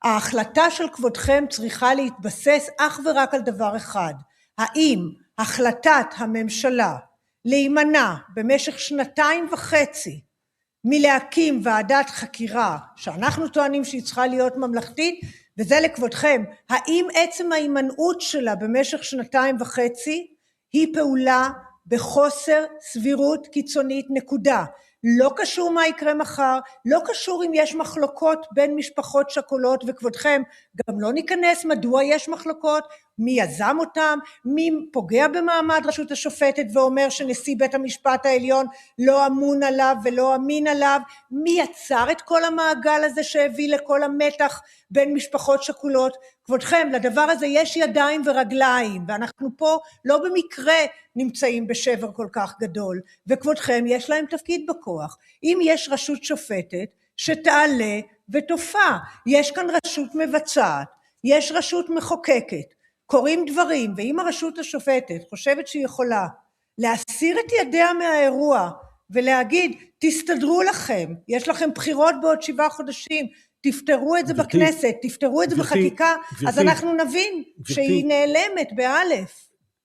ההחלטה של כבודכם צריכה להתבסס אך ורק על דבר אחד, האם החלטת הממשלה להימנע במשך 2.5 מלהקים ועדת חקירה, שאנחנו טוענים שהיא צריכה להיות ממלכתית, וזה לכבודכם, האם עצם ההימנעות שלה במשך 2.5 היא פעולה בחוסר סבירות קיצונית, נקודה. לא קשור מה יקרה מחר, לא קשור אם יש מחלוקות בין משפחות שכולות, וכבודכם גם לא ניכנס מדוע יש מחלוקות, מי יזם אותם, מי פוגע במעמד רשות השופטת ואומר שנשיא בית המשפט העליון לא אמון עליו ולא אמין עליו, מי יצר את כל המעגל הזה שהביא לכל המתח בין משפחות שכולות. כבודכם, לדבר הזה יש ידיים ורגליים, ואנחנו פה לא במקרה נמצאים בשבר כל כך גדול, וכבודכם יש להם תפקיד בכוח. אם יש רשות שופטת שתעלה ותופע, יש כאן רשות מבצעת, יש רשות מחוקקת, קוראים דברים, ואם הרשות השופטת חושבת שהיא יכולה להסיר את ידיה מהאירוע ולהגיד תסתדרו לכם, יש לכם בחירות בעוד 7 חודשים, תפתרו את זה בכנסת, תפתרו את זה בחקיקה, אז אנחנו נבין שהיא נעלמת באלף.